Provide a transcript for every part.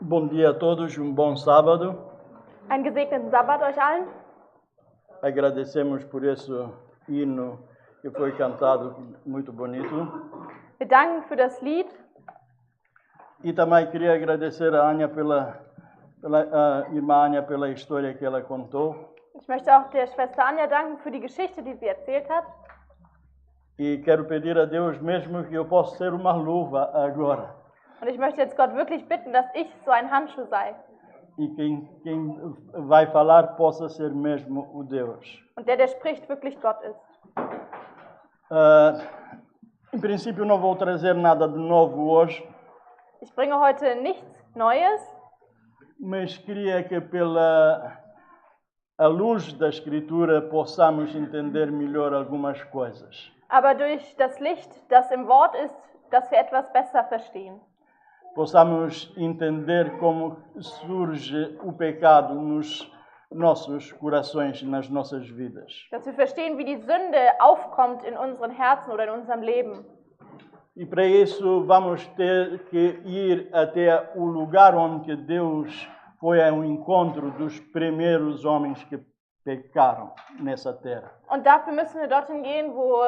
Bom dia a todos, bom sábado. Einen gesegneten Sabbat euch allen. Agradecemos por esse hino que foi cantado, muito bonito. Wir danken für das Lied. E também queria agradecer a Ania a irmã Ania pela história que ela contou. Ich möchte auch der Schwester Anja danken für die Geschichte, die sie erzählt hat. E quero pedir a Deus mesmo que eu possa ser uma luva agora. Und ich möchte jetzt Gott wirklich bitten, dass ich so ein Handschuh sei. E quem vai falar possa ser mesmo o Deus. Und der spricht, wirklich Gott ist. Em princípio não vou trazer nada de novo hoje. Ich bringe heute nichts Neues. Mas queria que pela a luz da Escritura possamos entender melhor algumas coisas. Aber durch das Licht, das im Wort ist, dass wir etwas besser verstehen. Possamos entender como surge o pecado nos nossos corações, nas nossas vidas. Dass wir verstehen, wie die Sünde aufkommt in unseren Herzen oder in unserem Leben. E para isso vamos ter que ir até o lugar onde Deus foi ao encontro dos primeiros homens que pecaram nessa terra. Und dafür müssen wir dorthin gehen, wo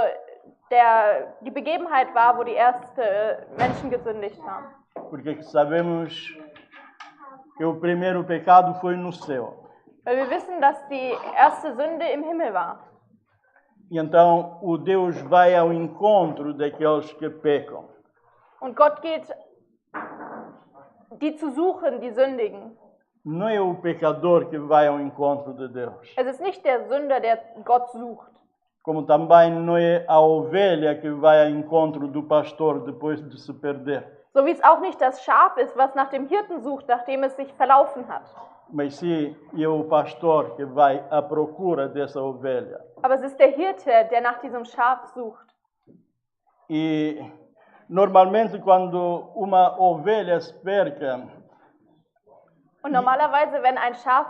die Begebenheit war, wo die ersten Menschen gesündigt haben. Porque sabemos que o primeiro pecado foi no céu. Weil wir wissen, dass die erste Sünde im Himmel war. E então o Deus vai ao encontro daqueles que pecam. Und Gott geht, die zu suchen, die sündigen. Não é o pecador que vai ao encontro de Deus. Es ist nicht der Sünder, der Gott sucht. Como também não é a ovelha que vai ao encontro do pastor depois de se perder. So wie es auch nicht das Schaf ist, was nach dem Hirten sucht, nachdem es sich verlaufen hat. Mas sim, é o pastor que vai à procura dessa ovelha. Aber es ist der Hirte, der nach diesem Schaf sucht. E normalmente quando uma ovelha se perca, Und normalerweise, wenn ein Schaf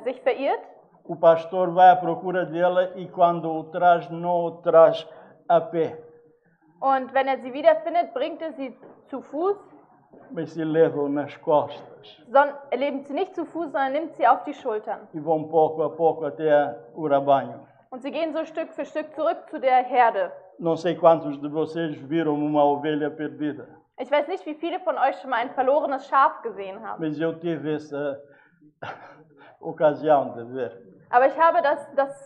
sich verirrt, o pastor vai à procura dela e quando o traz, não o traz a pé. und wenn sie wiederfindet, bringt er sie zu Fuß. Mas se levam nas costas. Er lebt sie nicht zu Fuß, sondern nimmt sie auf die Schultern. E vão pouco a pouco até o rebanho. Und sie gehen so Stück für Stück zurück zu der Herde. Não sei quantos de vocês viram uma ovelha perdida. Ich weiß nicht, wie viele von euch schon mal ein verlorenes Schaf gesehen haben. Mas eu tive essa ocasião de ver. Aber ich habe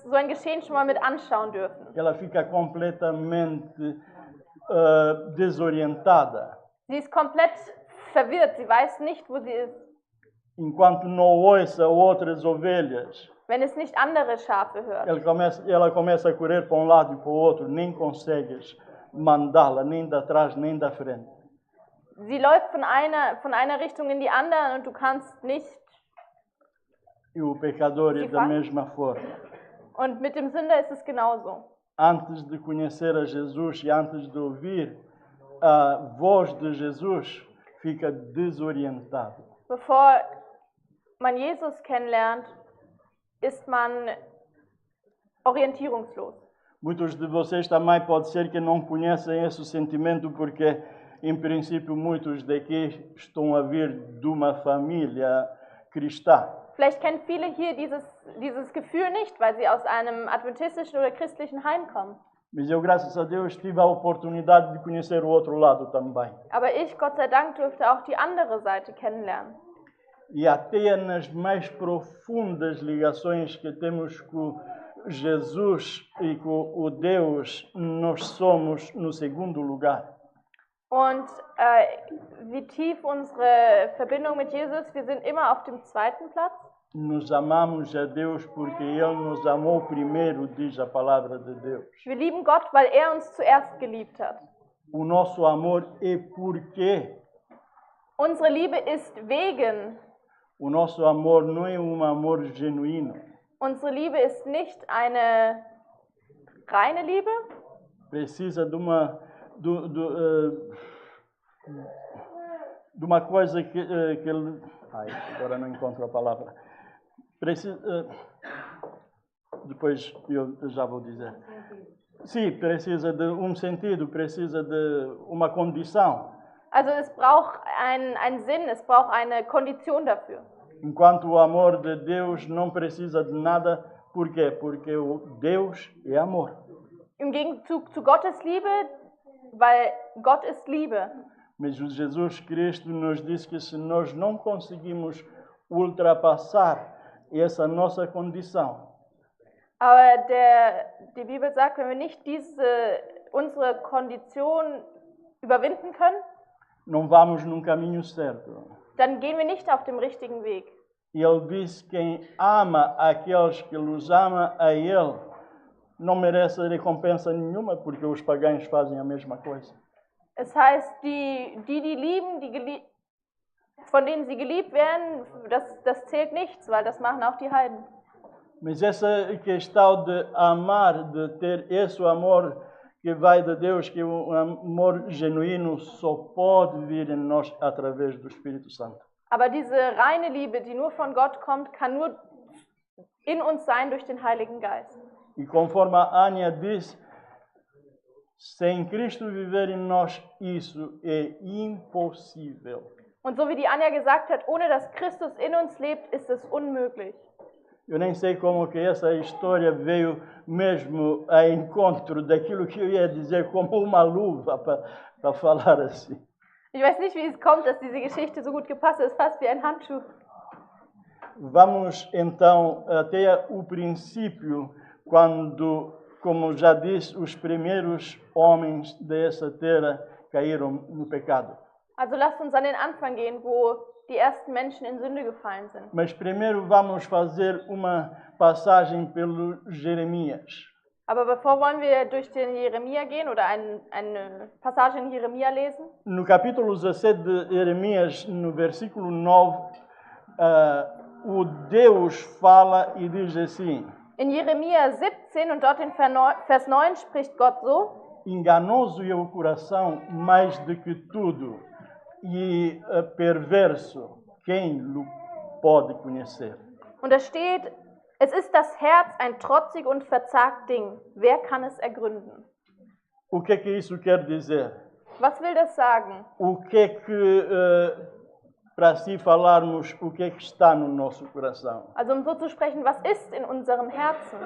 so ein Geschehen schon mal mit anschauen dürfen. Ela fica completamente desorientada. Sie ist komplett verwirrt, sie weiß nicht, wo sie ist. Enquanto não ouça outras ovelhas, wenn es nicht andere Schafe hört. ela começa a correr para um lado e para o outro, nem consegues mandá-la, nem da trás, nem da frente. Sie läuft von einer Richtung in die andere und du kannst nicht. E o pecador é da mesma forma. Und mit dem Sünder ist es genauso. Antes de conhecer a Jesus e antes de ouvir a voz de Jesus, fica desorientado. Bevor man Jesus kennenlernt, ist man orientierungslos. Muitos de vocês também pode ser que não conhecem esse sentimento porque, em princípio, muitos daqui estão a vir de uma família cristã. Vielleicht kennen viele hier dieses Gefühl nicht, weil sie aus einem adventistischen oder christlichen Heim kommen. Mas eu, graças a Deus, tive a oportunidade de conhecer o outro lado também. Aber ich, Gott sei Dank, durfte auch die andere Seite kennenlernen. E até nas mais profundas ligações que temos com Jesus e com o Deus, nós somos no segundo lugar. Und wie tief unsere Verbindung mit Jesus, wir sind immer auf dem zweiten Platz. Nós amamos a Deus porque Ele nos amou primeiro, diz a palavra de Deus. Wir lieben Gott, weil uns zuerst geliebt hat. O nosso amor é porque. Unsere Liebe ist wegen. O nosso amor não é amor genuíno. Unsere Liebe ist nicht eine reine Liebe. Precisa de uma coisa que agora não encontro a palavra. Depois eu já vou dizer. Sim, precisa de sentido, precisa de uma condição. Also es braucht einen Sinn, es braucht eine Kondition dafür. Enquanto o amor de Deus não precisa de nada, por quê? Porque o Deus é amor. Im Gegenzug zu Gottes Liebe, weil Gott ist Liebe. Mas o Jesus Cristo nos diz que se nós não conseguimos ultrapassar essa nossa condição, Aber die Bibel sagt, wenn wir nicht unsere Kondition überwinden können, não vamos num caminho certo. dann gehen wir nicht auf dem richtigen Weg. Ele diz: quem ama aqueles que os ama a Ele, não merece recompensa nenhuma, porque os pagãos fazem a mesma coisa. Es heißt, die lieben, von denen sie geliebt werden, das zählt nichts, weil das machen auch die Heiden. Mas essa questão de amar, de ter esse amor que vai de Deus, que é um amor genuíno, só pode vir em nós através do Espírito Santo. Aber diese reine Liebe, die nur von Gott kommt, kann nur in uns sein durch den Heiligen Geist. E conforme a Ania diz, sem Cristo viver em nós, isso é impossível. Und so wie die Anja gesagt hat, ohne dass Christus in uns lebt, ist es unmöglich. Eu nem sei como que essa história veio mesmo a encontro daquilo que eu ia dizer como uma luva para falar assim. Ich weiß nicht, wie es kommt, dass diese Geschichte so gut gepasst ist, fast wie ein Handschuh. Vamos então até o princípio, quando, como já disse, os primeiros homens dessa terra caíram no pecado. Also lasst uns an den Anfang gehen, wo die ersten Menschen in Sünde gefallen sind. Mas primeiro vamos fazer uma passagem pelo Jeremias. Aber bevor wollen wir durch den Jeremia gehen oder eine Passage in Jeremia lesen. No capítulo 17 de Jeremias, no versículo 9, o Deus fala e diz assim: In Jeremia 17 und dort in Vers 9 spricht Gott so: enganoso é o coração mais do que tudo, e perverso, quem o pode conhecer? Und da steht: Es ist das Herz ein trotzig und verzagt Ding. Wer kann es ergründen? O que é que isso quer dizer? Was will das sagen? O que é que, para si falarmos, o que é que está no nosso coração? Also so zu sprechen, was ist in unserem Herzen?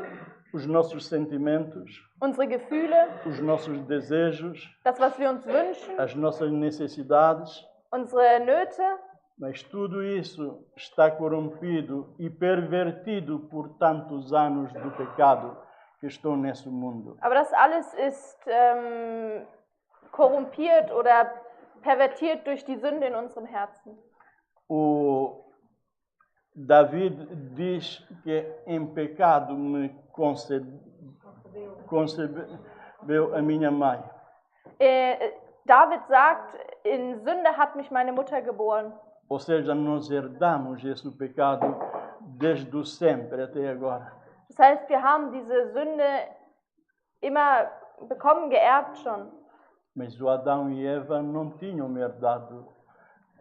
Os nossos sentimentos, Unsere Gefühle, os nossos desejos, das, was wir uns wünschen, as nossas necessidades. unsere Nöte. Mas tudo isso está corrompido e pervertido por tantos anos do pecado que estão nesse mundo. Aber das alles ist korrumpiert oder pervertiert durch die Sünde in unserem Herzen. O David diz que em pecado me concebeu a minha mãe. David sagt, in Sünde hat mich meine Mutter geboren. Ou seja, nós herdamos esse pecado desde o sempre até agora. Das heißt, wir haben diese Sünde immer bekommen, geerbt schon. Mas o Adão e Eva não tinham herdado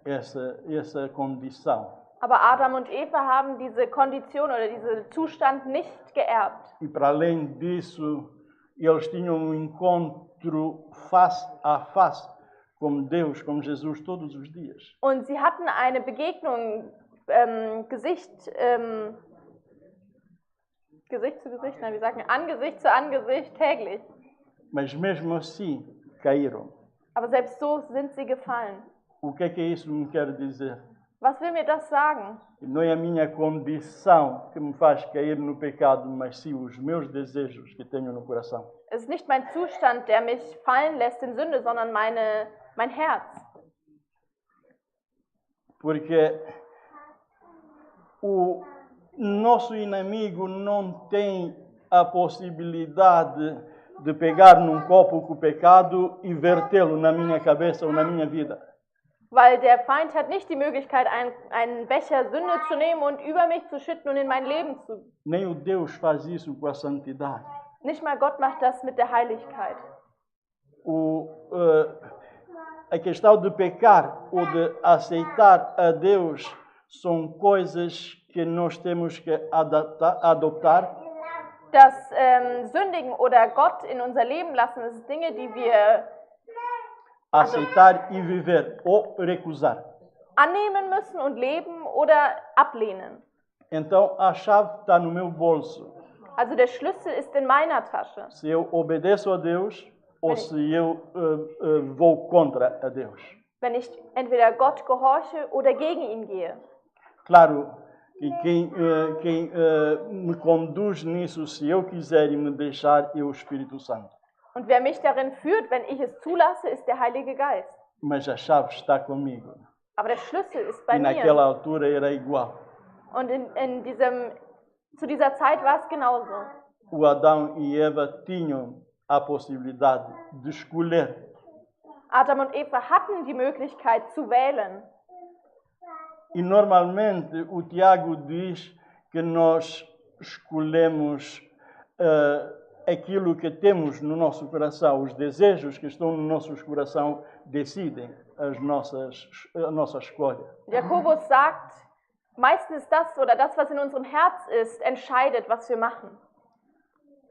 essa condição. Aber Adam und Eva haben diese Kondition oder diesen Zustand nicht geerbt. E para além disso, eles tinham um encontro face a face com Deus, com Jesus, todos os dias. Und sie hatten eine Begegnung, Gesicht zu Gesicht, nein, wir sagen Angesicht zu Angesicht täglich. Mas mesmo assim, caíram. Aber selbst so sind sie gefallen. O que é que isso me quer dizer? Was will mir das sagen? Não é a minha condição que me faz cair no pecado, mas sim os meus desejos que tenho no coração. Es ist nicht mein Zustand, der mich fallen lässt in Sünde, sondern mein Herz. Porque o nosso inimigo não tem a possibilidade de pegar num copo com o pecado e vertê-lo na minha cabeça ou na minha vida. Weil der Feind hat nicht die Möglichkeit, einen Becher Sünde zu nehmen und über mich zu schütten und in mein Leben zu. Nem o Deus faz isso com a santidade. Nicht mal Gott macht das mit der Heiligkeit. A questão de pecar ou de aceitar a Deus são coisas que nós temos que adoptar. Das Sündigen oder Gott in unser Leben lassen, das sind Dinge, die wir aceitar e viver ou recusar. Annehmen müssen und leben oder ablehnen. Então a chave está no meu bolso. Also der Schlüssel ist in meiner Tasche. Se eu obedeço a Deus ou se eu vou contra a Deus. Wenn ich entweder Gott gehorche oder gegen ihn gehe. Claro que quem me conduz nisso, se eu quiser e me deixar, é o Espírito Santo. Und wer mich darin führt, wenn ich es zulasse, ist der Heilige Geist. Mas a chave está comigo. Aber der Schlüssel ist bei E mir. naquela altura era igual. Und zu dieser Zeit war es genauso. O Adão e Eva tinham a possibilidade de escolher. Adam und Eva hatten die Möglichkeit zu wählen. E normalmente o Tiago diz que nós escolhemos aquilo que temos no nosso coração. Os desejos que estão no nosso coração decidem a nossa escolha. Jakobus sagt, meistens das oder das, was in unserem Herz ist, entscheidet, was wir machen.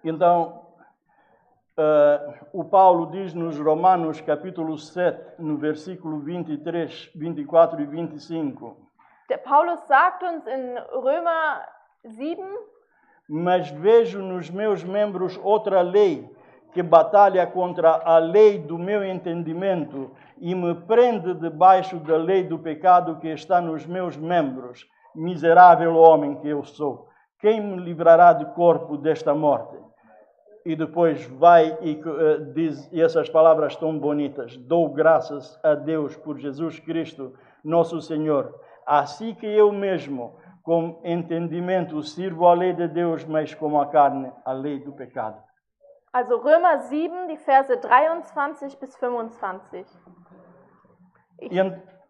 Então, o Paulo diz nos Romanos capítulo 7, no versículo 23, 24 e 25. Der Paulus sagt uns in Römer 7, mas vejo nos meus membros outra lei, que batalha contra a lei do meu entendimento e me prende debaixo da lei do pecado que está nos meus membros. Miserável homem que eu sou, quem me livrará do corpo desta morte? E depois vai e diz essas palavras tão bonitas: dou graças a Deus por Jesus Cristo, nosso Senhor. Assim que eu mesmo, com entendimento, sirvo a lei de Deus, mas como a carne, a lei do pecado. Also Römer 7, die Verse 23 bis 25.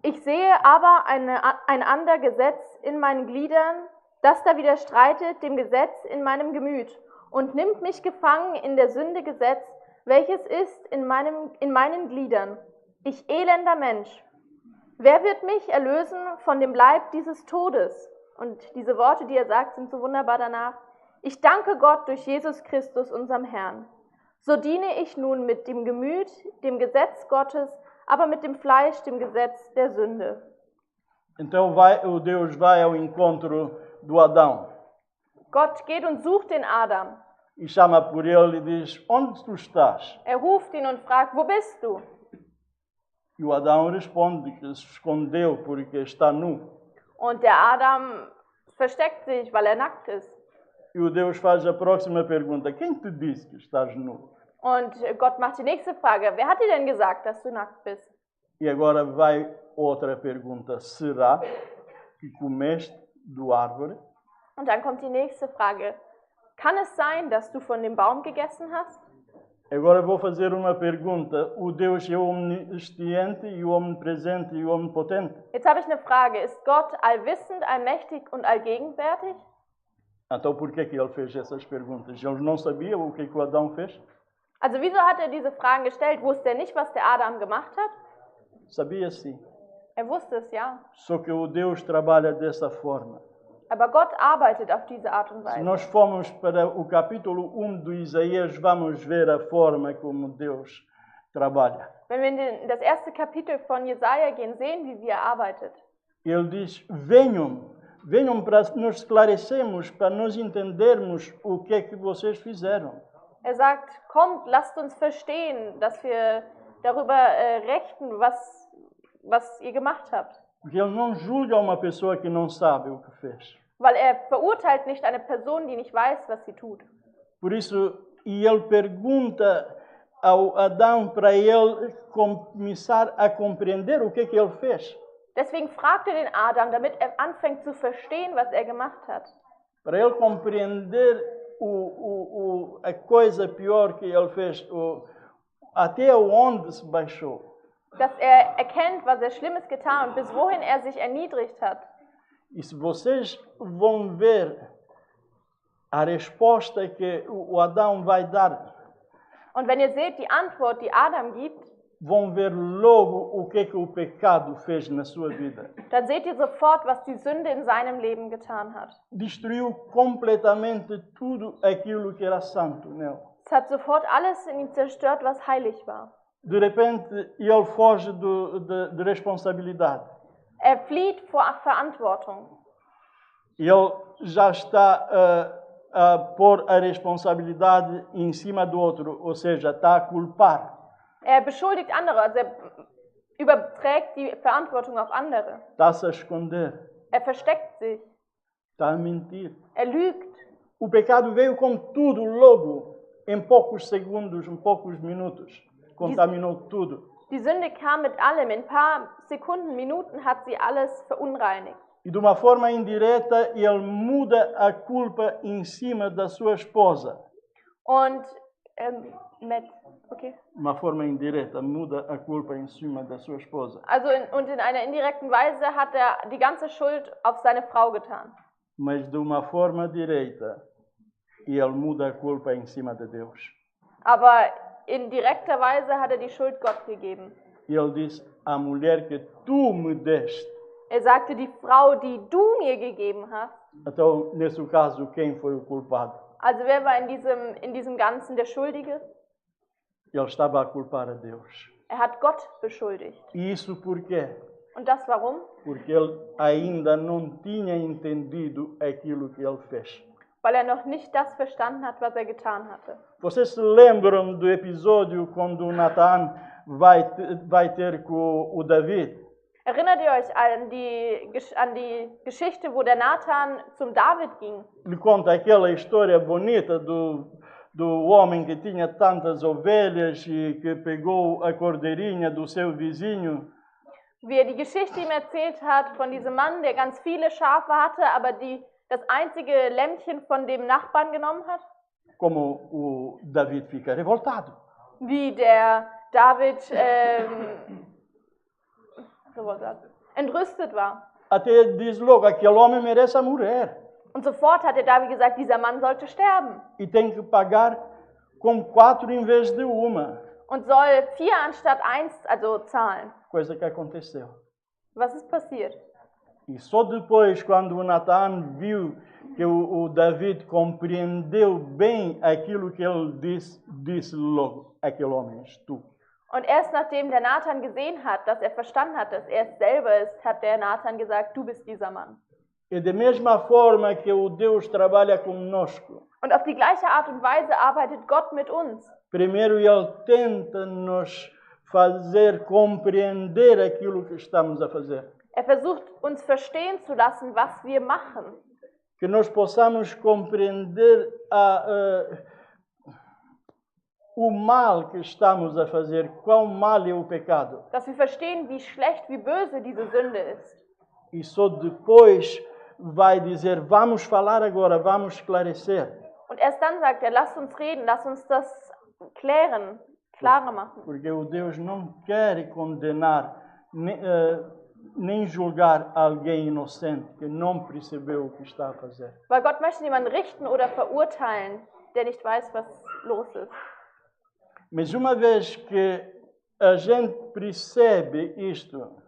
Ich sehe aber ein ander Gesetz in meinen Gliedern, das da widerstreitet dem Gesetz in meinem Gemüt und nimmt mich gefangen in der Sünde Gesetz, welches ist in meinen Gliedern. Ich elender Mensch. Wer wird mich erlösen von dem Leib dieses Todes? Und diese Worte, die er sagt, sind so wunderbar danach. Ich danke Gott durch Jesus Christus, unserem Herrn. So diene ich nun mit dem Gemüt, dem Gesetz Gottes, aber mit dem Fleisch, dem Gesetz der Sünde. Então o Deus vai ao encontro do Adão. Gott geht und sucht den Adam. E chama por ele e diz: onde tu estás? Ruft ihn und fragt: Wo bist du? E o Adão responde que se escondeu porque está nu. Und der Adam versteckt sich, weil nackt ist. E o Deus faz a próxima pergunta: quem te disse que estás nu? Und Gott macht die nächste Frage: Wer hat dir denn gesagt, dass du nackt bist? E agora vai outra pergunta: será que comeste do árvore? Und dann kommt die nächste Frage: Kann es sein, dass du von dem Baum gegessen hast? Agora vou fazer uma pergunta: o Deus é omnisciente e omnipresente e omnipotente? Jetzt habe ich eine Frage: Ist Gott allwissend, allmächtig und allgegenwärtig? Então por que ele fez essas perguntas? Ele não sabia o que o Adão fez? Also wieso hat er diese Fragen gestellt? Wusste er nicht, was der Adam gemacht hat? Sabia sim. Wusste es, ja. Só que o Deus trabalha dessa forma. Aber Gott arbeitet auf diese Art und Weise. Se nós formos para o capítulo 1 do Isaías, vamos ver a forma como Deus trabalha. Wenn wir in das erste Kapitel von Jesaja gehen, sehen, wie er arbeitet. Ele diz: venham para nos esclarecermos, para nós entendermos o que é que vocês fizeram. Er sagt: Kommt, lasst uns verstehen, dass wir darüber rechten, was ihr gemacht habt. Porque ele não julga uma pessoa que não sabe o que fez. Weil er verurteilt nicht eine Person, die nicht weiß, was sie tut. Por isso, ele pergunta ao Adão para ele começar a compreender o que ele fez. Deswegen fragt er den Adam, damit er anfängt zu verstehen, was er gemacht hat. Para ele compreender a coisa pior que ele fez, até onde se baixou. Dass er erkennt, was er Schlimmes getan und bis wohin er sich erniedrigt hat. E se vocês vão ver a resposta que o Adão vai dar, und wenn ihr seht die Antwort, die Adam gibt, vão ver logo o que o pecado fez na sua vida. Dann seht ihr sofort, was die Sünde in seinem Leben getan hat. Destruiu completamente tudo aquilo que era santo nele. Es hat sofort alles in ihm zerstört, was heilig war. De repente, ele foge de responsabilidade. Flieht vor Verantwortung. Ele já está a pôr a responsabilidade em cima do outro, ou seja, está a culpar. Beschuldigt andere, also überträgt die Verantwortung auf andere. Está-se a esconder. Versteckt sich. Está a mentir. Lügt. O pecado veio com tudo logo, em poucos segundos, em poucos minutos. Contaminou tudo. Die Sünde kam mit allem. In ein paar Sekunden, Minuten hat sie alles verunreinigt. E de uma forma indireta, ele muda a culpa em cima da sua esposa. Und okay. Uma forma indireta, muda a culpa em cima da sua esposa. Also in einer indirekten Weise hat die ganze Schuld auf seine Frau getan. Mas de uma forma direita, ele muda a culpa em cima de Deus. Aber in direkter Weise hat die Schuld Gott gegeben. Ele disse: a mulher que tu me deste. Sagte, die Frau, die du mir gegeben hast. Então, nesse caso, quem foi o culpado? Also wer war in diesem Ganzen der Schuldige? Ele estava a culpar a Deus. Hat Gott beschuldigt. E isso por quê? Und das warum? Porque ele ainda não tinha entendido aquilo que ele fez. Weil noch nicht das verstanden hat, was getan hatte. Vocês se lembram do episódio quando Natan vai ter com o David? Erinnert ihr euch an die Geschichte, wo der Nathan zum David ging? Ele conta aquela história bonita do homem que tinha tantas ovelhas e que pegou a cordeirinha do seu vizinho. Wie die Geschichte ihm erzählt hat von diesem Mann, der ganz viele Schafe hatte, aber das einzige Lämmchen von dem Nachbarn genommen hat? Como o David fica revoltado. Wie der David entrüstet war. Até diz logo, aquele homem merece morrer. Und sofort hat der David gesagt, dieser Mann sollte sterben. E tem que pagar com 4 em vez de uma. Und soll 4 anstatt 1 zahlen. Coisa que aconteceu. Was ist passiert? E só depois, quando o Natan viu que o David compreendeu bem aquilo que ele disse logo, aquele homem és tu. Und erst nachdem der Nathan gesehen hat, dass verstanden hat, dass es selber ist, hat der Nathan gesagt, du bist dieser Mann. E da mesma forma que o Deus trabalha conosco. Und auf die gleiche Art und Weise arbeitet Gott mit uns. Primeiro ele tenta nos fazer compreender aquilo que estamos a fazer. Versucht uns verstehen zu lassen, was wir machen. Que nós possamos compreender o mal que estamos a fazer, quão mal é o pecado. Dass wir verstehen, wie schlecht, wie böse diese Sünde ist. E só depois vai dizer, vamos falar agora, vamos esclarecer. Und erst dann sagt lasst uns reden, lasst uns das klarer machen. Porque o Deus não quer condenar, nem julgar alguém inocente que não percebeu o que está a fazer. Weil Gott möchte niemanden richten oder verurteilen, der nicht weiß, was los ist. Mas uma vez que a gente percebe isto,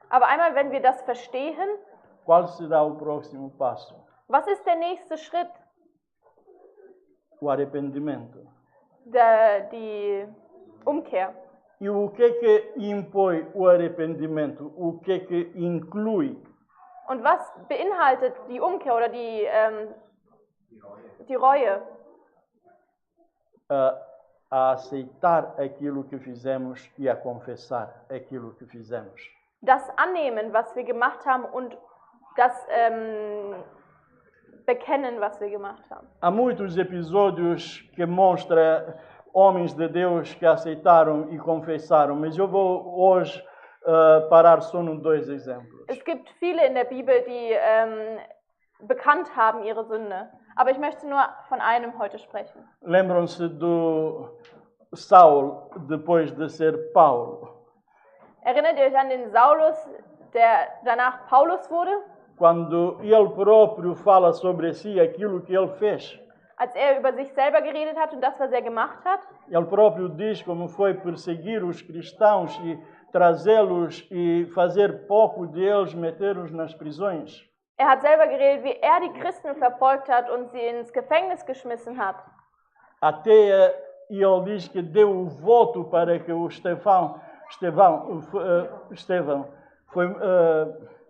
aber einmal, wenn wir das verstehen, qual será o próximo passo? Was ist der nächste Schritt? O arrependimento. Die Umkehr. E o que impõe o arrependimento? O que inclui? Und was beinhaltet die Umkehr oder die Reue? A aceitar aquilo que fizemos e a confessar aquilo que fizemos. Das Annehmen, was wir gemacht haben und das bekennen, was wir gemacht haben. Há muitos episódios que mostram homens de Deus que aceitaram e confessaram, mas eu vou hoje parar só em 2 exemplos. Es gibt viele in der Bibel, die bekannt haben ihre Sünde. Aber ich möchte nur von einem heute sprechen. Lembram-se do Saul depois de ser Paulo? Erinnert ihr euch an den Saulus, der danach Paulus wurde? Quando ele próprio fala sobre si aquilo que ele fez. Als über sich selber geredet hat und das, was gemacht hat. Ele próprio diz como foi perseguir os cristãos e trazê-los e fazer pouco deles, metê-los nas prisões. Hat selber geredet, wie die Christen verfolgt hat und sie ins Gefängnis geschmissen hat. Até e ele diz que deu o voto para que o Estevão foi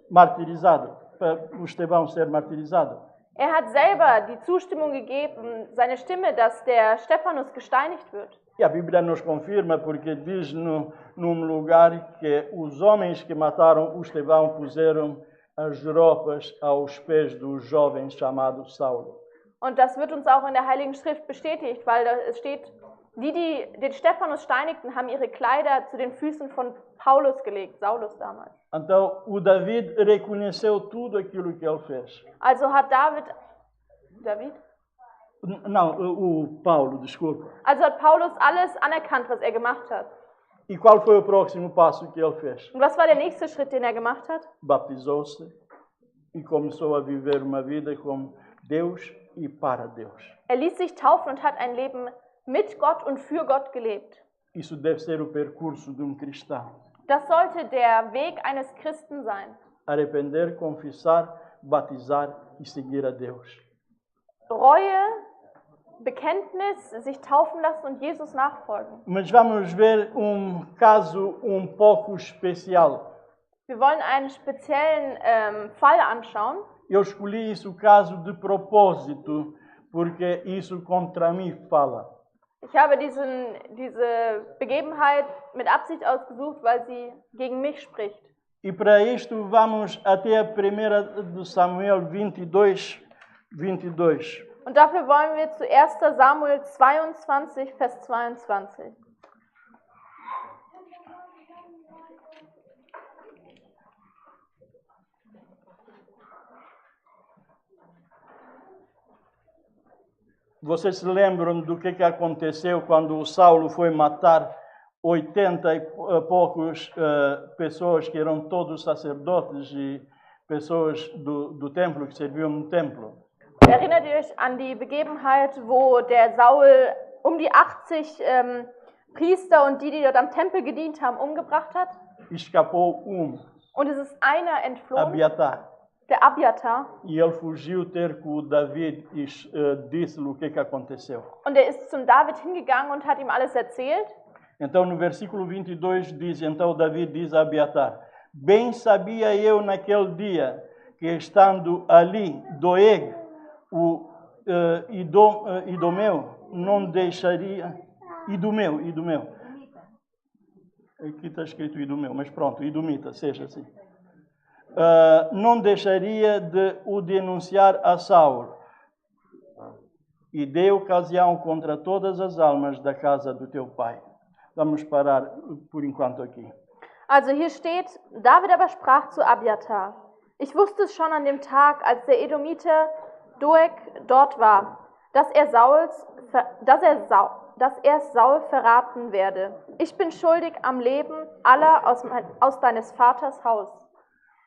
martirizado, para o Estevão ser martirizado. Er hat selber die Zustimmung gegeben, seine Stimme, dass der Stephanus gesteinigt wird. E a Bíblia nos confirma porque diz num lugar que os homens que mataram o Estevão puseram as roupas aos pés do jovem chamado Saulo. Und das wird uns auch in der Heiligen Schrift bestätigt, weil es steht, die den Stephanus steinigten, haben ihre Kleider zu den Füßen von Paulus gelegt, Saulus damals. Então, o David reconheceu tudo aquilo que ele fez. Also hat David? Não, o Paulo, desculpa. Also hat Paulus alles anerkannt, was er gemacht hat. E qual foi o próximo passo que ele fez? Und was war der nächste Schritt, den er gemacht hat? Batizou-se e começou a viver uma vida com Deus e para Deus. Er ließ sich taufen und hat ein Leben mit Gott und für Gott gelebt. Isso deve ser o percurso de um cristão. Das sollte der Weg eines Christen sein. Arrepender, confessar, batizar e seguir a Deus. Reue, Bekenntnis, sich taufen lassen und Jesus nachfolgen. Mas vamos ver caso pouco especial. Wir wollen einen speziellen Fall anschauen. Eu escolhi isso caso de propósito, porque isso contra mim fala. Ich habe diese Begebenheit mit Absicht ausgesucht, weil sie gegen mich spricht. E para isto vamos até a 1 Samuel 22. Und dafür wollen wir zu 1. Samuel 22, Vers 22. Vocês se lembram do que aconteceu quando o Saulo foi matar 80 e poucos pessoas que eram todos sacerdotes e pessoas do templo, que serviam no templo? Erinnert ihr euch an die Begebenheit, wo der Saul die 80 Priester und die dort am Tempel gedient haben, umgebracht hat? Escapou Und es ist einer entflohen, Abiatar. der Abiatar. E ele fugiu ter com David e disse-lhe o que aconteceu. Und er ist zum David hingegangen und hat ihm alles erzählt. Então, no versículo 22 diz, então David diz a Abiatar: bem sabia eu naquele dia que estando ali Doeg, o Idomeu, não deixaria... Idomeu. Aqui está escrito Idomeu, mas pronto, Idomita, seja assim. Não deixaria de o denunciar a Saul. E dê ocasião contra todas as almas da casa do teu pai. Vamos parar por enquanto aqui. Also hier steht, David aber sprach zu Abiatar: Ich wusste es schon an dem Tag, als der Edomiter Doeg dort war, dass er Saul verraten werde. Ich bin schuldig am Leben aller aus deines Vaters Haus.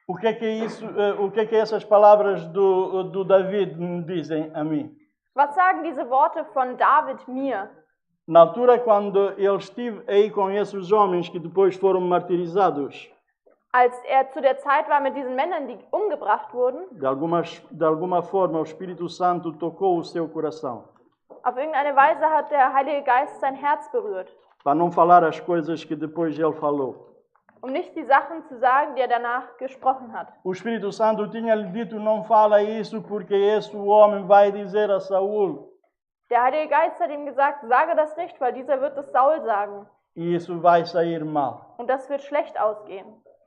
O que é essas palavras do David me dizem a mim? Was sagen diese Worte von David mir? Na altura, quando ele estive aí com esses homens que depois foram martirizados, als er zu der Zeit war mit diesen Männern, die umgebracht wurden, de alguma forma o Espírito Santo tocou o seu coração. Auf irgendeine Weise hat der Heilige Geist sein Herz berührt. Para não falar as coisas que depois ele falou. Nicht die Sachen zu sagen, die er danach gesprochen hat. O Espírito Santo tinha-lhe dito: não fala isso porque esse homem vai dizer a Saul. Der Heilige Geist hat ihm gesagt, sage das nicht, weil dieser wird es Saul sagen. E isso vai sair mal. Und das wird schlecht ausgehen.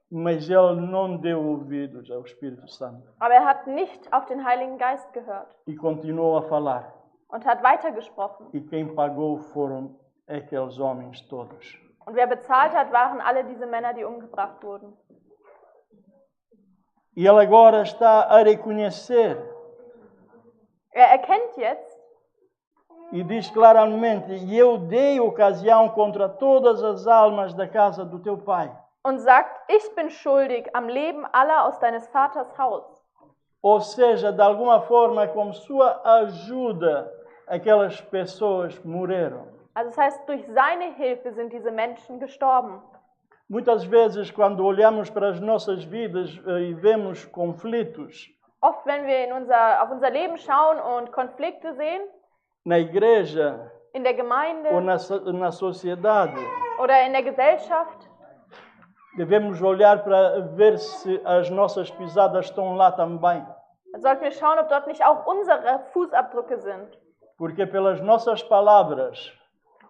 Mas ele não deu ouvidos ao Espírito Santo. Aber er hat nicht auf den Heiligen Geist gehört. E continuou a falar. Und hat weitergesprochen. E quem pagou foram aqueles homens todos. Und wer bezahlt hat, waren alle diese Männer, die umgebracht wurden. E ele agora está a reconhecer. Er erkennt jetzt. E diz claramente: e eu dei ocasião contra todas as almas da casa do teu pai. Und sagt, ich bin schuldig am Leben aller aus deines Vaters Haus. Ou seja, de alguma forma, com sua ajuda, aquelas pessoas morreram. Also das heißt, durch seine Hilfe sind diese Menschen gestorben. Muitas vezes, quando olhamos para as nossas vidas e vemos conflitos, Oft, wenn wir auf unser Leben schauen und Konflikte sehen, na igreja, in der Gemeinde ou na sociedade. oder in der Gesellschaft. Devemos olhar para ver se as nossas pisadas estão lá também. Dann sollten wir schauen, ob dort nicht auch unsere Fußabdrücke sind. Porque pelas nossas palavras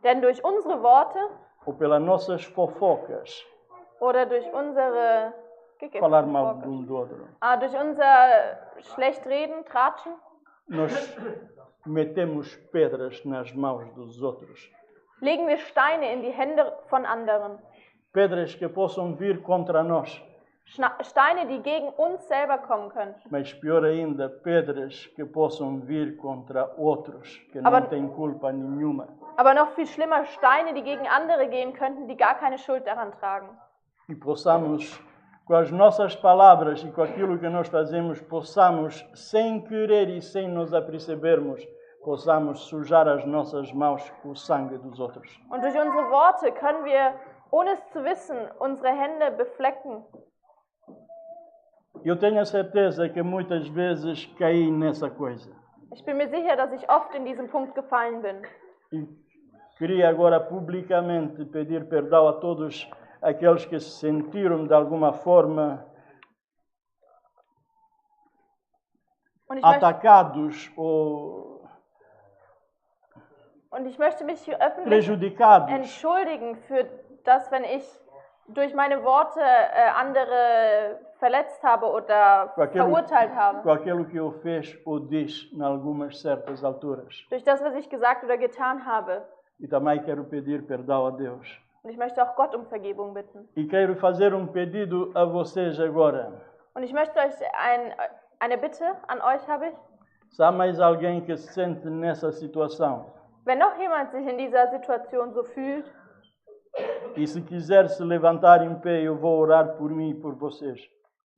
Denn durch unsere Worte ou pelas nossas fofocas, oder durch unsere falar mal de um do outro, durch unser Schlechtreden, Tratschen, nós metemos pedras nas mãos dos outros. legen wir Steine in die Hände von anderen. Pedras que possam vir contra nós. Steine, die gegen uns selber kommen könnten. Mas pior ainda, pedras que possam vir contra outros que Aber- não têm culpa nenhuma. Aber noch viel schlimmer, Steine, die gegen andere gehen könnten, die gar keine Schuld daran tragen. E possamos, com as nossas palavras e com aquilo que nós fazemos, possamos, sem querer e sem nos apercebermos, possamos sujar as nossas mãos com o sangue dos outros. Und durch unsere Worte können wir, ohne es zu wissen, unsere Hände beflecken. Eu tenho a certeza que muitas vezes caí nessa coisa. Ich bin mir sicher, dass ich oft in diesem Punkt gefallen bin. E queria agora publicamente pedir perdão a todos aqueles que se sentiram de alguma forma Und ich, möchte, atacados ou mich hier öffentlich prejudicados entschuldigen für das, wenn ich durch meine Worte andere verletzt habe oder verurteilt habe. com aquilo que eu fez ou disse em algumas certas alturas. Durch das, was ich gesagt oder getan habe. E também quero pedir perdão a Deus. Und ich möchte auch Gott um Vergebung bitten. E quero fazer pedido a vocês agora. Und ich möchte euch eine Bitte an euch habe ich. Se há mais alguém que se sente nessa situação Wenn noch jemand sich in dieser Situation so fühlt e se quiser se levantar em pé, eu vou orar por mim e por vocês.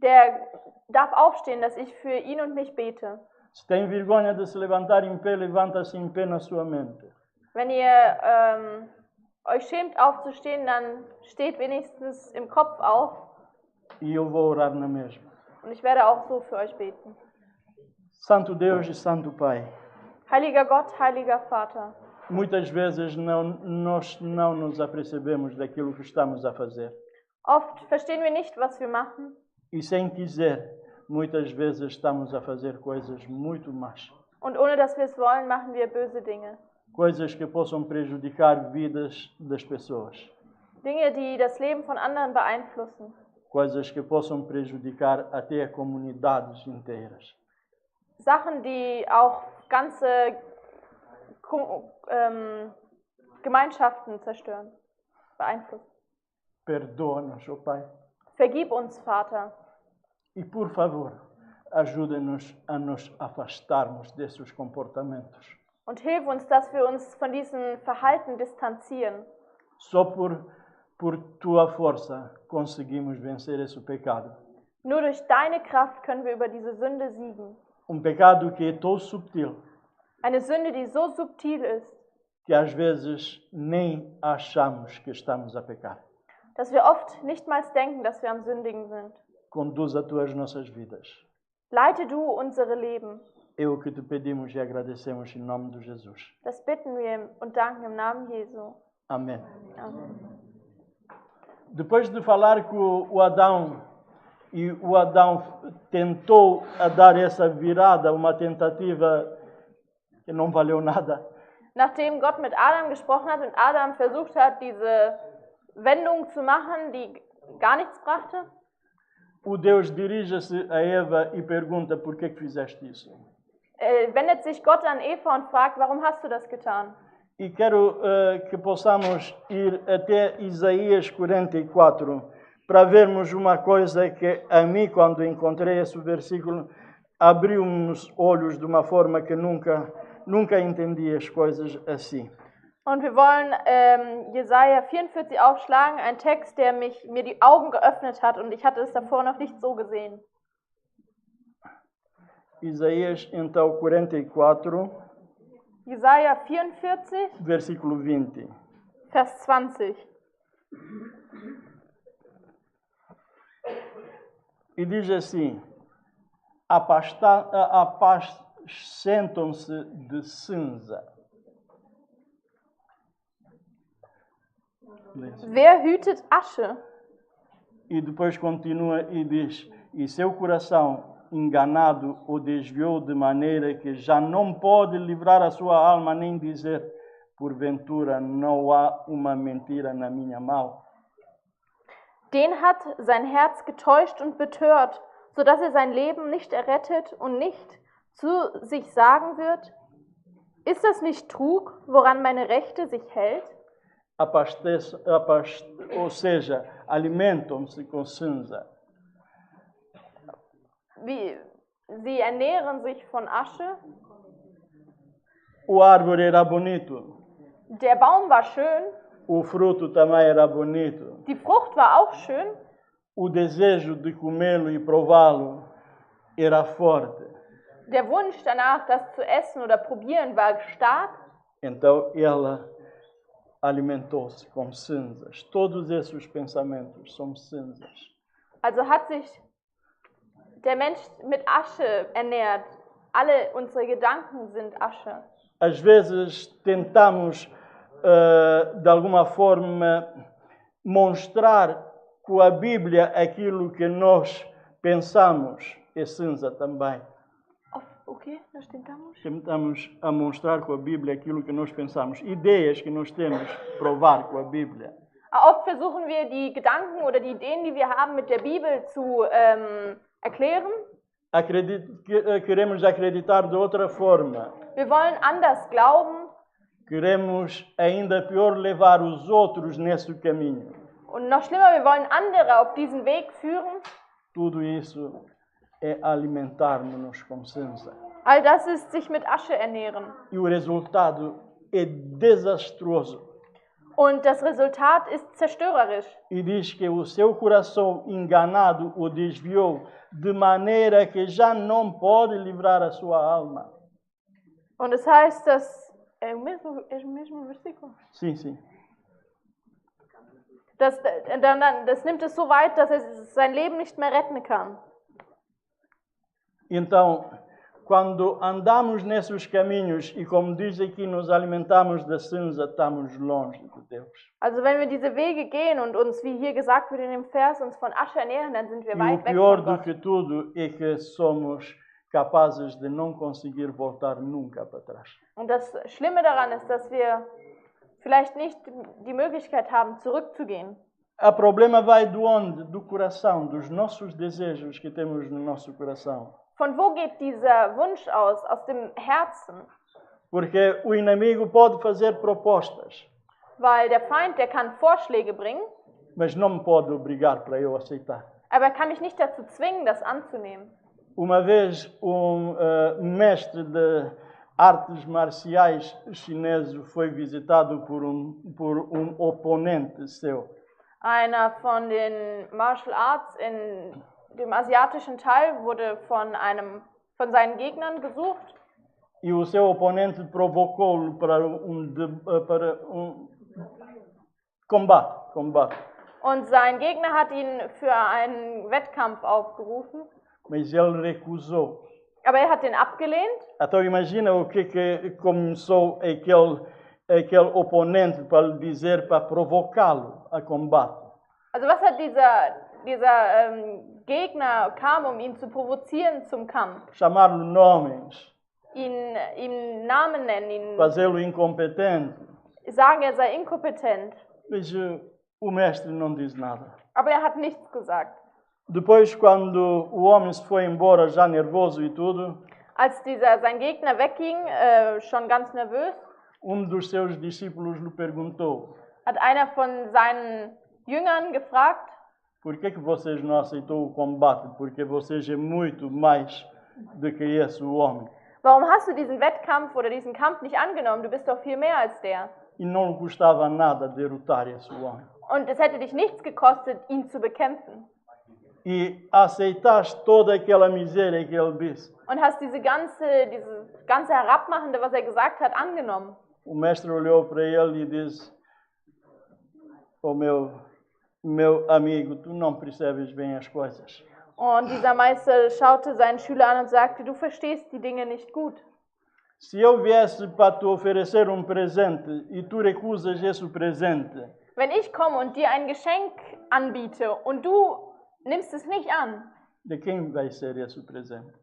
der darf aufstehen, dass ich für ihn und mich bete. Se tem vergonha de se levantar em pé, levanta-se em pé na sua mente. Wenn ihr euch schämt aufzustehen, dann steht wenigstens im Kopf auf. E eu vou orar na mesma. Und ich werde auch so für euch beten. Santo Deus e Santo Pai, Heiliger Gott, heiliger Vater. muitas vezes nós não nos apercebemos daquilo que estamos a fazer. Oft verstehen wir nicht, was wir machen. E sem quiser, muitas vezes estamos a fazer coisas muito más. Und ohne dass wir es wollen, machen wir böse Dinge. Coisas que possam prejudicar vidas das pessoas. Dinge, die das Leben von anderen beeinflussen. Coisas que possam prejudicar até comunidades inteiras. Sachen, die auch ganze Gemeinschaften zerstören, beeinflussen. Perdoa-nos, ó Pai. Vergib uns, Vater. E, por favor, ajuda-nos a nos afastarmos desses comportamentos. Und hilf uns, dass wir uns von diesem Verhalten distanzieren. Só por Tua força conseguimos vencer esse pecado. Nur durch deine Kraft können wir über diese Sünde siegen. Pecado que é tão subtil Eine Sünde, die so subtil ist, que às vezes nem achamos que estamos a pecar. dass wir oft nicht mal denken, dass wir am Sündigen sind. Conduz a Tuas nossas vidas. Leite du unsere Leben. É o que te pedimos e agradecemos em nome de Jesus. Das bitten wir und danken im Namen Jesu. Amém. Amen. Depois de falar com o Adão, e o Adão tentou a dar essa virada, uma tentativa que não valeu nada. Nachdem Gott mit Adam gesprochen hat und Adam versucht hat, diese Wendung zu machen, die gar nichts brachte, O Deus dirige-se a Eva e pergunta: por que fizeste isso? Wendet sich Gott an Eva und fragt, warum hast du das getan? E quero que possamos ir até Isaías 44 para vermos uma coisa que a mim, quando encontrei esse versículo, abriu-me os olhos de uma forma que nunca entendi as coisas assim. Und wir wollen Jesaja 44 aufschlagen, ein Text, der mir die Augen geöffnet hat und ich hatte es davor noch nicht so gesehen. Isaías, então, 44, Jesaja 44, versículo 20. Vers 20. E diz assim: apacentam-se de cinza Wer hütet Asche? E depois continua e diz: e seu coração enganado o desviou de maneira que já não pode livrar a sua alma nem dizer: porventura não há uma mentira na minha mão. Den hat sein Herz getäuscht und betört, so dass sein Leben nicht errettet und nicht zu sich sagen wird: Ist das nicht Trug, woran meine Rechte sich hält? Ou seja, alimentam-se com cinza. Sie ernähren sich von Asche. O árvore era bonito, Der Baum war schön, o fruto também era bonito. die Frucht war auch schön, O desejo de comê-lo e prová-lo era forte. der Wunsch danach, das zu essen oder probieren, war stark. Então ela alimentou-se com cinzas. Todos esses pensamentos são cinzas. Also hat sich der Mensch mit Asche ernährt. Alle unsere Gedanken sind Asche. Às vezes tentamos, de alguma forma, mostrar com a Bíblia aquilo que nós pensamos é cinza também. Okay, nós tentamos. Tentamos a mostrar com a Bíblia aquilo que nós pensamos, ideias que nós temos, provar com a Bíblia. Oft versuchen wir, die Gedanken oder die Ideen, die wir haben, mit der Bibel zu erklären. Queremos acreditar de outra forma. Wir wollen anders glauben. Queremos, ainda pior, levar os outros nesse caminho. Und noch schlimmer, wir wollen andere auf diesen Weg führen. Tudo isso é alimentar-nos com cinza. All das ist sich mit Asche ernähren. E o resultado é desastroso. Und das Resultat ist zerstörerisch. E diz que o seu coração enganado o desviou, de maneira que já não pode livrar a sua alma. Und es heißt, dass mesmo versículo. Sim, sim. Das nimmt es so weit, dass er sein Leben nicht mehr retten kann. Então, quando andamos nesses caminhos e, como diz aqui, nos alimentamos da cinza, estamos longe de Deus. Also wenn wir diese Wege gehen und uns, wie hier gesagt wird in dem Vers, uns von Asche ernähren, dann sind wir E weit o weg pior von do Gott. que tudo é que somos capazes de não conseguir voltar nunca para trás. Und das Schlimme daran ist, dass wir vielleicht nicht die Möglichkeit haben, zurückzugehen. O problema vai de onde? Do coração, dos nossos desejos que temos no nosso coração. Von wo geht dieser Wunsch aus? Aus dem Herzen. Porque o inimigo pode fazer propostas, Weil der Feind, der kann Vorschläge bringen, mas não me pode obrigar para eu aceitar. aber er kann mich nicht dazu zwingen, das anzunehmen. Uma vez mestre de artes marciais chinês foi visitado por um oponente seu. Einer von den Martial Arts in dem asiatischen Teil wurde von seinen Gegnern besucht. E o seu oponente provocou-lo para combate. Und sein Gegner hat ihn für einen Wettkampf aufgerufen, Mas ele recusou. aber er hat den abgelehnt. Então imagina o que começou aquele oponente para lhe dizer, para provocá-lo a combate. Also was hat dieser Gegner kam, ihn zu provozieren zum Kampf, Chamar-lhe nomes, ihm Namen nennen, fazê-lo incompetente. sagen, er sei inkompetent. Mas o mestre não diz nada. Aber er hat nichts gesagt. Depois, quando o homem se foi embora, já nervoso e tudo, Als sein Gegner wegging, schon ganz nervös, dos seus discípulos lhe perguntou: hat einer von seinen Jüngern gefragt: por que vocês não aceitou o combate? Porque vocês é muito mais do que esse o homem. Warum hast du diesen Wettkampf oder diesen Kampf nicht angenommen? Du bist doch viel mehr als der. E não lhe custava nada derrotar esse homem. Und es hätte dich nichts gekostet, ihn zu bekämpfen. E aceitaste toda aquela miséria que ele disse. Und hast dieses ganze Herabmachende, was er gesagt hat, angenommen. O mestre olhou para ele e disse: "Oh meu amigo, tu não percebes bem as coisas. Und dieser Meister schaute seinen Schüler an und sagte: Du verstehst die Dinge nicht gut. Se eu viesse para te oferecer presente e tu recusas esse presente, Wenn ich komme und dir ein Geschenk anbiete und du nimmst es nicht an, de quem vai ser esse presente?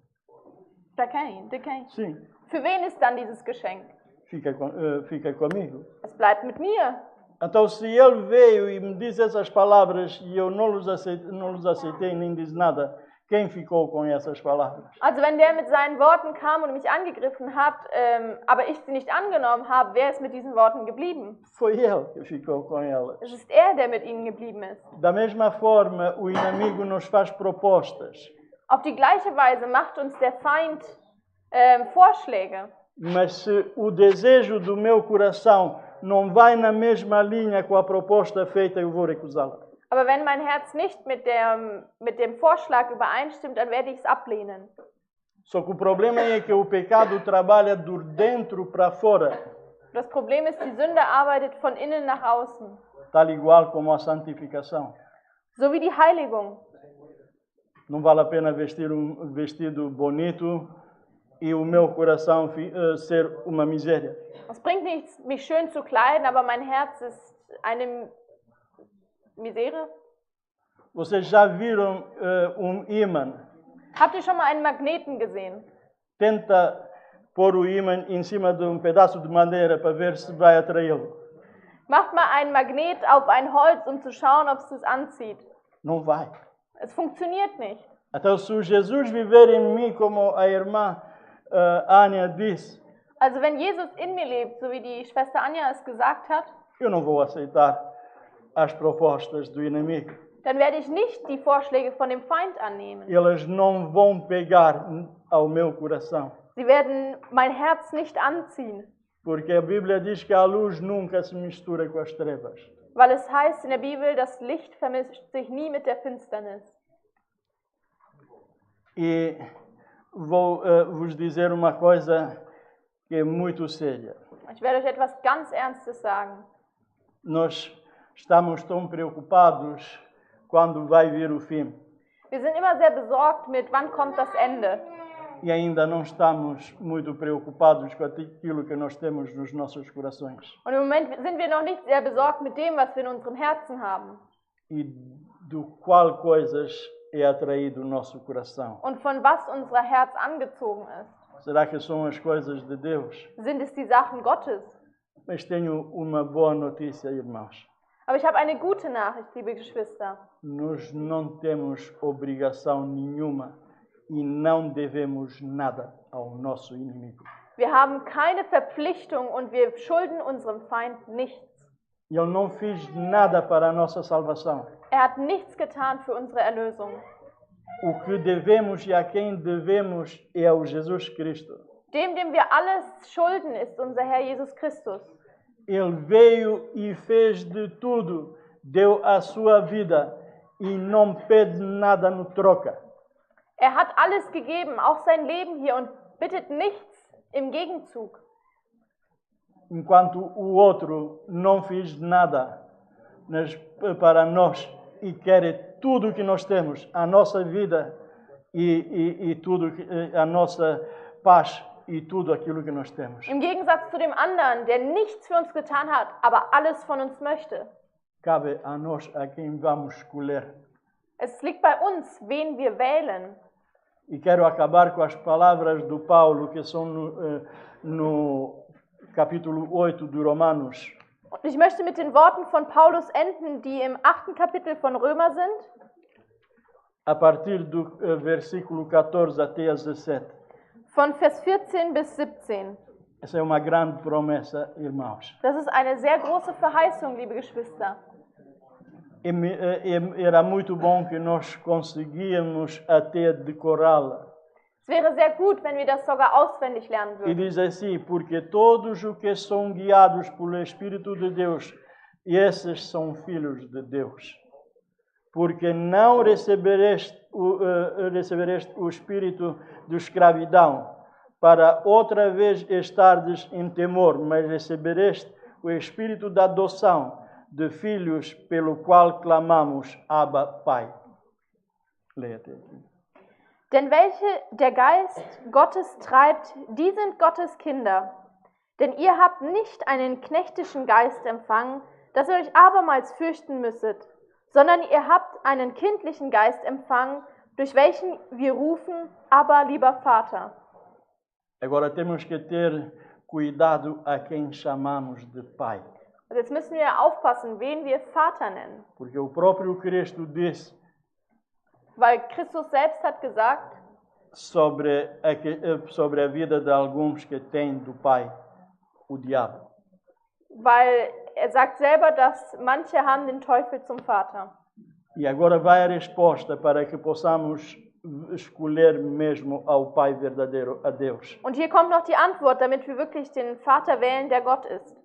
de quem? Sim, Für wen ist dann dieses Geschenk? fica comigo. Es bleibt mit mir. Então, se ele veio e me disse essas palavras e eu não os aceitei nem disse nada, quem ficou com essas palavras? Also wenn der mit seinen Worten kam und mich angegriffen hat, aber ich sie nicht angenommen habe, wer ist mit diesen Worten geblieben? Foi ele que ficou com elas. Es ist er, der mit ihnen geblieben ist. Da mesma forma, o inimigo nos faz propostas, Auf die gleiche Weise macht uns der Feind Vorschläge. mas se o desejo do meu coração não vai na mesma linha com a proposta feita, eu vou recusá-la. Aber wenn mein Herz nicht mit dem Vorschlag übereinstimmt, dann werde ich es ablehnen. Só que o problema é que o pecado trabalha de dentro para fora, Das Problem ist, die Sünde arbeitet von innen nach außen, tal igual como a santificação. so wie die Heiligung. Não vale a pena vestir vestido bonito e o meu coração ser uma miséria. Es bringt nichts, mich schön zu kleiden, aber mein Herz ist eine Misere. Vocês já viram ímã? Habt ihr schon mal einen Magneten gesehen? Tenta pôr o ímã em cima de pedaço de madeira para ver se vai atraí-lo. Macht mal einen Magnet auf ein Holz, um zu schauen, ob es das anzieht. Não vai. Es funktioniert nicht. Então, se o Jesus viver em mim, como a irmã Ania disse, Also wenn Jesus in mir lebt, so wie die Schwester Anja es gesagt hat, eu não vou aceitar as propostas do inimigo. dann werde ich nicht die Vorschläge von dem Feind annehmen. Elas não vão pegar ao meu coração. Sie werden mein Herz nicht anziehen, Porque a Bíblia diz que a luz nunca se mistura com as trevas. weil es heißt in der Bibel, das Licht vermischt sich nie mit der Finsternis. E vou vos dizer uma coisa que é muito séria. Ich werde euch etwas ganz Ernstes sagen. Nós estamos tão preocupados quando vai vir o fim Wir sind immer sehr besorgt mit, wann kommt das Ende. e ainda não estamos muito preocupados com aquilo que nós temos nos nossos corações Und im Moment sind wir noch nicht sehr besorgt mit dem, was wir in unserem Herzen haben e do qual coisas é atraído o nosso coração. und von was unser Herz angezogen ist. Será que são as coisas de Deus? Sind es die Sachen Gottes? Mas tenho uma boa notícia, irmãos. Aber ich habe eine gute Nachricht, liebe Geschwister. Nós não temos obrigação nenhuma e não devemos nada ao nosso inimigo. Wir haben keine Verpflichtung und wir schulden unserem Feind nichts. Ele não fez nada para a nossa salvação. Er hat nichts getan für unsere Erlösung. O que devemos e a quem devemos é ao Jesus Cristo. Dem wir alles schulden, ist unser Herr Jesus Christus. Ele veio e fez de tudo, deu a sua vida e não pede nada no troca. Er hat alles gegeben, auch sein Leben hier, und bittet nichts im Gegenzug. Enquanto o outro não fez nada para nós e quer tudo o que nós temos, a nossa vida e tudo, a nossa paz e tudo aquilo que nós temos. Im Gegensatz zu dem anderen, der nichts für uns getan hat, aber alles von uns möchte. Cabe a nós a quem vamos escolher. Es liegt bei uns, wen wir wählen. E quero acabar com as palavras do Paulo, que são no capítulo 8 de Romanos. Und ich möchte mit den Worten von Paulus enden, die im 8. Kapitel von Römer sind. A partir do versículo 14 até 17. Von Vers 14 bis 17. Essa é uma grande promessa, irmãos. Das ist eine sehr große Verheißung, liebe Geschwister. Era muito bom que nós conseguíamos até decorá-la. Es wäre sehr gut, wenn wir das sogar auswendig lernen E würden. diz assim, porque todos os que são guiados pelo Espírito de Deus, esses são filhos de Deus. Porque não recebereste o espírito de escravidão, para outra vez estardes em temor, mas recebereste o espírito da adoção de filhos, pelo qual clamamos, Abba, Pai. Leia até aqui. Denn welche der Geist Gottes treibt, die sind Gottes Kinder. Denn ihr habt nicht einen knechtischen Geist empfangen, dass ihr euch abermals fürchten müsstet, sondern ihr habt einen kindlichen Geist empfangen, durch welchen wir rufen, aber lieber Vater. Agora temos que ter cuidado a quem chamamos de Pai. Also jetzt müssen wir aufpassen, wen wir Vater nennen. Porque o próprio Cristo disse Weil Christus selbst hat gesagt, sobre a vida de alguns que têm do Pai o diabo. weil er sagt selber, dass manche haben den Teufel zum Vater. E agora vai a resposta para que possamos escolher mesmo ao Pai verdadeiro, a Deus. Und hier kommt noch die Antwort, damit wir wirklich den Vater wählen, der Gott ist.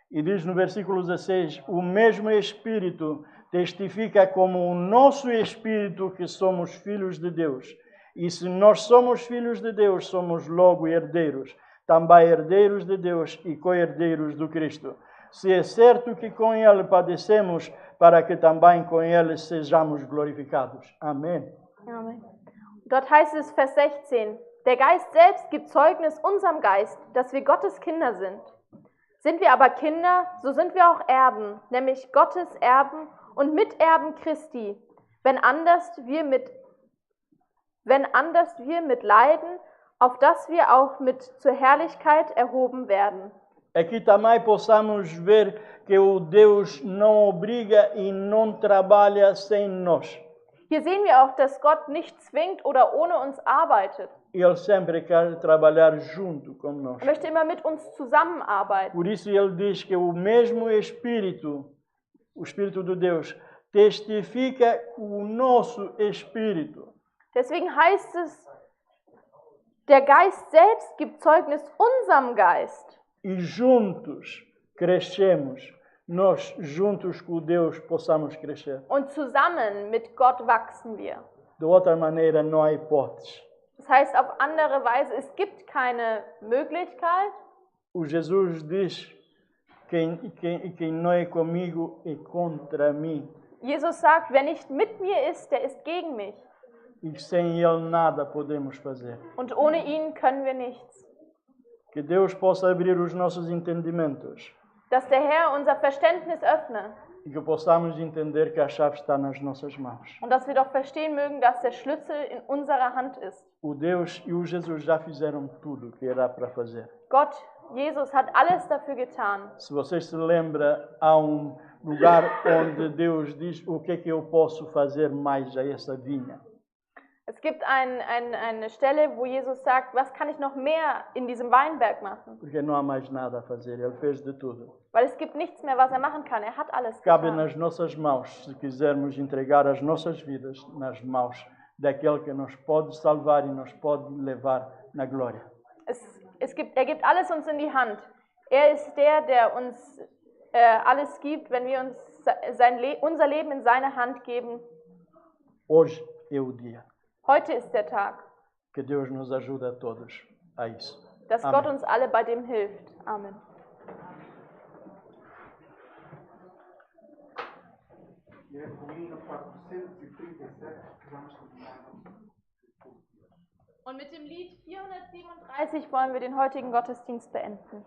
E diz no versículo 16, o mesmo Espírito testifica como o nosso Espírito que somos filhos de Deus. E se nós somos filhos de Deus, somos logo herdeiros, também herdeiros de Deus e co-herdeiros do Cristo. Se é certo que com Ele padecemos, para que também com Ele sejamos glorificados. Amém. Amen. Dort heißt es, Vers 16, der Geist selbst gibt Zeugnis unserem Geist, dass wir Gottes Kinder sind. Sind wir aber Kinder, so sind wir auch Erben, nämlich Gottes Erben und Miterben Christi, wenn anders wir mit leiden, auf dass wir auch mit zur Herrlichkeit erhoben werden. Aqui também possamos ver que o Deus não obriga e não trabalha sem nós. Hier sehen wir auch, dass Gott nicht zwingt oder ohne uns arbeitet. Ele sempre quer trabalhar junto conosco. Er möchte immer mit uns zusammenarbeiten. Por isso ele diz que o mesmo Espírito, o Espírito de Deus, testifica com o nosso Espírito. Deswegen heißt es, der Geist selbst gibt Zeugnis unserem Geist. E juntos crescemos, nós juntos com Deus possamos crescer. Und zusammen mit Gott wachsen wir. De outra maneira não há hipótese. Das heißt auf andere Weise, es gibt keine Möglichkeit. O Jesus diz, quem não é comigo é contra mim. Jesus sagt, wer nicht mit mir ist, der ist gegen mich. E sem ele nada podemos fazer. Und ohne ihn können wir nichts. Que Deus possa abrir os nossos entendimentos. Dass der Herr unser Verständnis öffne. E que possamos entender que a chave está nas nossas mãos. Und dass wir doch verstehen mögen, dass der Schlüssel in unserer Hand ist. O Deus e o Jesus já fizeram tudo o que era para fazer. Gott, Jesus hat alles dafür getan. Se vocês se lembram, há lugar onde Deus diz o que é que eu posso fazer mais a essa vinha. Es gibt eine Stelle, wo Jesus sagt, was kann ich noch mehr in diesem Weinberg machen? Porque não há mais nada a fazer, ele fez de tudo. Weil es gibt nichts mehr, was er machen kann. Er hat alles Cabe getan. nas nossas mãos, se quisermos entregar as nossas vidas nas mãos daquele que nos pode salvar e nos pode levar na glória. Er gibt alles uns in die Hand. Er ist der uns alles gibt, wenn wir uns unser Leben in seine Hand geben. Hoje é o dia. Heute ist der Tag. Que Deus nos ajude a todos a isso. Dass Amen. Gott uns alle bei dem hilft. Amen. Und mit dem Lied 437 wollen wir den heutigen Gottesdienst beenden.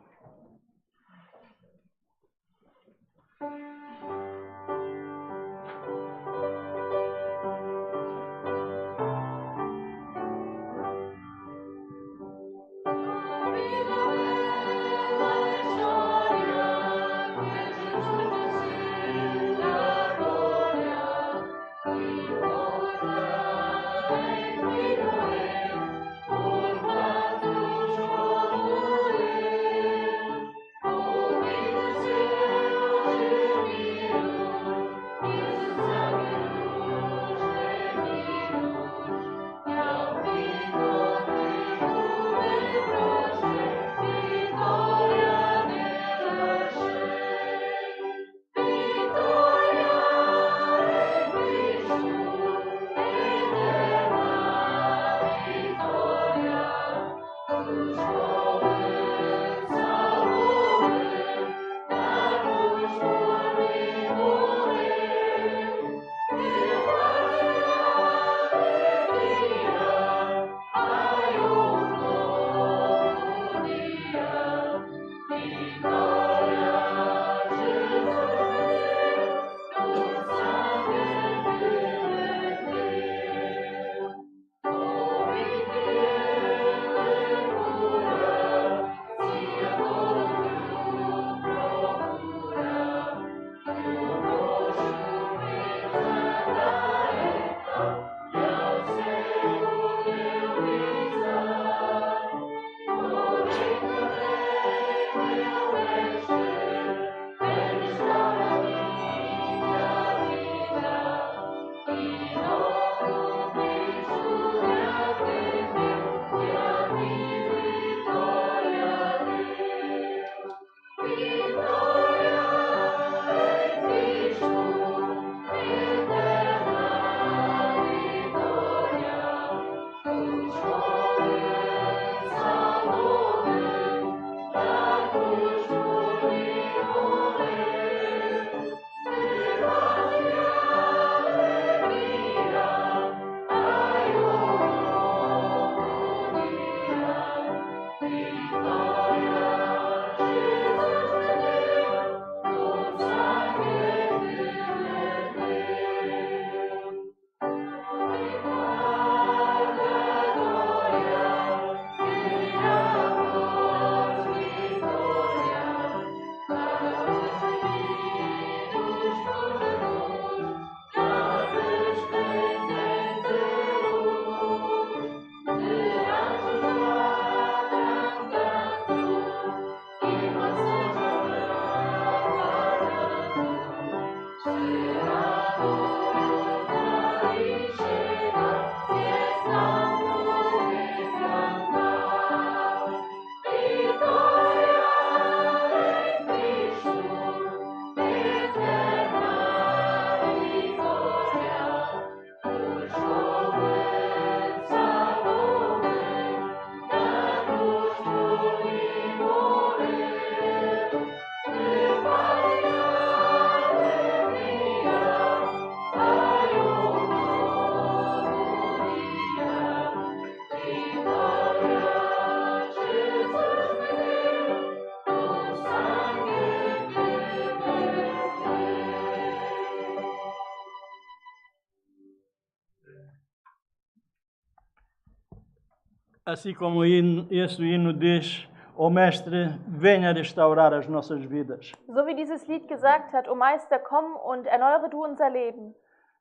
assim como esse hino diz, ó Mestre, venha restaurar as nossas vidas. So wie dieses Lied gesagt hat, O Meister, komm und erneuere du unser Leben.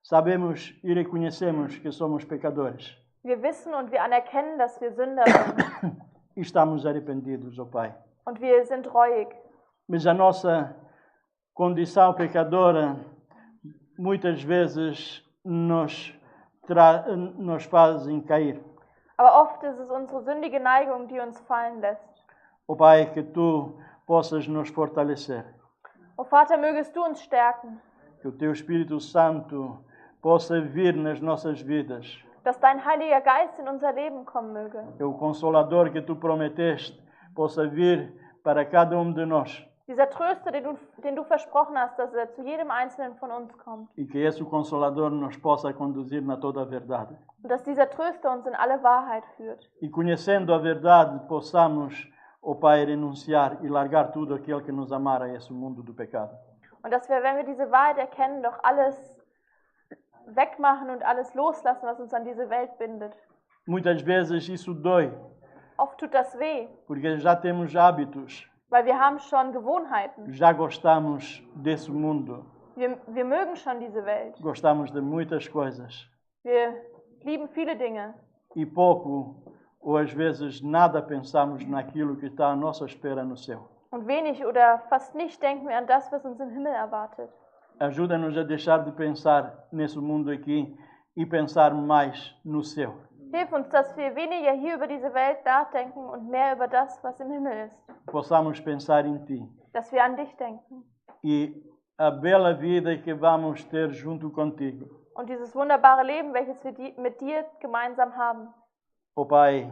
Sabemos e reconhecemos que somos pecadores. Wir wissen und wir anerkennen, dass wir Sünder sind. E estamos arrependidos, ó Pai. Und wir sind reuig. Mas a nossa condição pecadora muitas vezes nos fazem cair. Aber oft ist es unsere sündige Neigung, die uns fallen lässt. Ó Pai, que Tu possas nos fortalecer. O Vater, mögest du uns stärken, Que o Teu Espírito Santo possa vir nas nossas vidas. dass dein Heiliger Geist in unser Leben kommen möge. Que o Consolador que Tu prometeste possa vir para cada de nós. Dieser Tröster, den du versprochen hast, dass er zu jedem Einzelnen von uns kommt. E que esse Consolador nos possa conduzir na toda a verdade. Und dass dieser Tröster uns in alle Wahrheit führt. E conhecendo a verdade, possamos, ó Pai, renunciar e largar tudo aquilo que nos amara a esse mundo do pecado. Und dass wir, wenn wir diese Wahrheit erkennen, doch alles wegmachen und alles loslassen, was uns an diese Welt bindet. Muitas vezes isso dói, Oft tut das weh, porque já temos hábitos, weil wir haben schon Gewohnheiten. já gostamos desse mundo, Wir mögen schon diese Welt. gostamos de muitas coisas Wir lieben viele Dinge. e pouco ou às vezes nada pensamos naquilo que está à nossa espera no céu. Und wenig oder fast nicht denken wir an das, was uns im Himmel erwartet. Ajuda-nos a deixar de pensar nesse mundo aqui e pensar mais no céu. Hilf uns, dass wir weniger hier über diese Welt nachdenken und mehr über das, was im Himmel ist. Possamos pensar em Ti Dass wir an dich denken. e a bela vida que vamos ter junto contigo. Und dieses wunderbare Leben, welches wir mit dir gemeinsam haben. Ó Pai,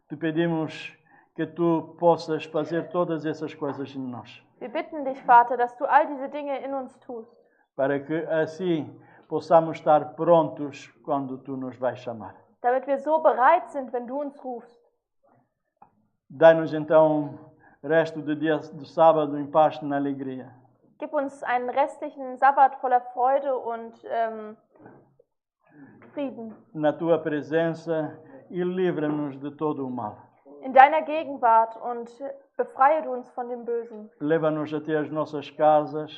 te pedimos que Tu possas fazer todas essas coisas em nós, Wir bitten dich, Vater, dass du all diese Dinge in uns tust, para que assim possamos estar prontos quando Tu nos vais chamar. damit wir so bereit sind, wenn du uns rufst. Dai-nos então resto do dia do sábado em paz e na alegria. Gib uns einen restlichen Sabbat voller Freude und Frieden. Na Tua presença e livra-nos de todo o mal. In deiner Gegenwart und befreie du uns von dem Bösen. Leva-nos até as nossas casas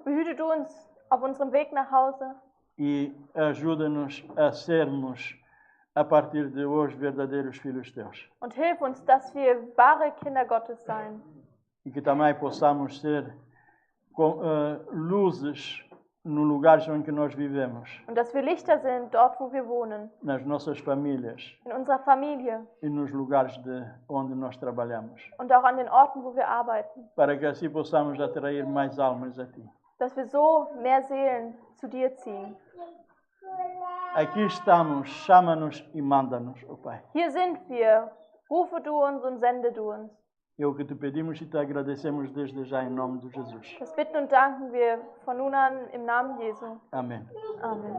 Behüte du uns auf unserem Weg nach Hause e ajuda-nos a sermos, a partir de hoje, verdadeiros filhos Teus. und hilf uns, dass wir wahre Kinder Gottes sein. E que também possamos ser luzes no lugar em que nós vivemos, Und dass wir Lichter sind dort, wo wir wohnen, nas nossas famílias in unserer Familie e nos lugares onde nós trabalhamos, und auch an den Orten, wo wir arbeiten. para que assim possamos atrair mais almas a Ti. Dass wir so mehr Seelen zu dir ziehen. Aqui estamos, chama-nos e manda-nos, ó Pai. Hier sind wir. Rufe du uns und sende du uns. É o que Te pedimos e Te agradecemos desde já em nome de Jesus. Das bitten und danken wir von nun an im Namen Jesu. Amém. Amen.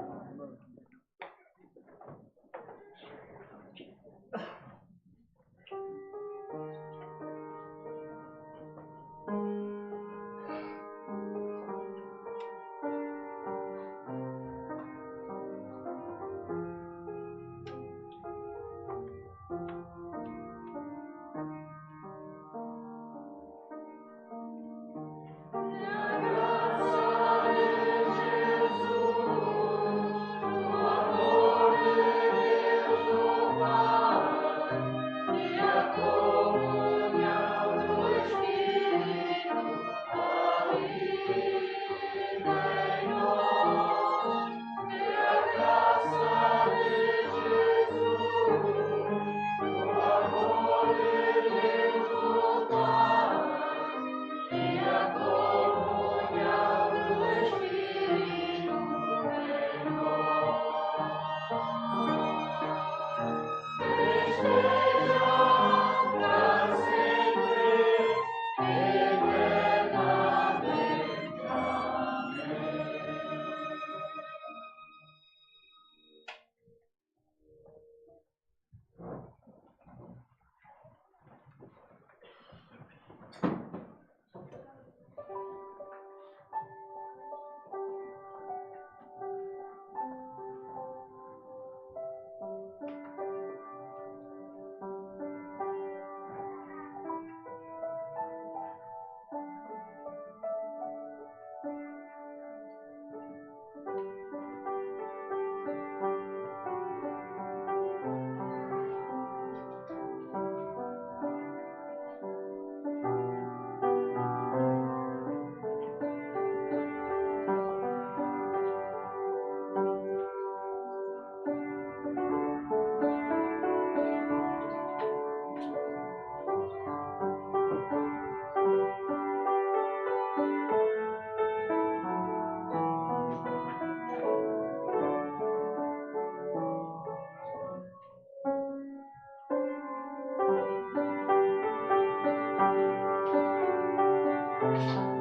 Amen.